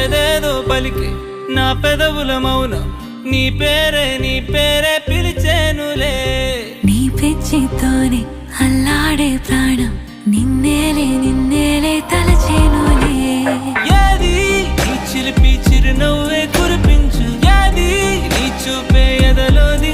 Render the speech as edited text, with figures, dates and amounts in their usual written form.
ఏదేదో పలికి నా పెదవుల మౌనం నీ పేరే పిలిచేనులే. నీ పిచ్చితోనే అల్లాడే ప్రాణం నిన్నేలే తలచేనులే. ఏది నీ చిలిపి చిరునవ్వే కురిపించు, ఏది నీ చూపే ఎదలోది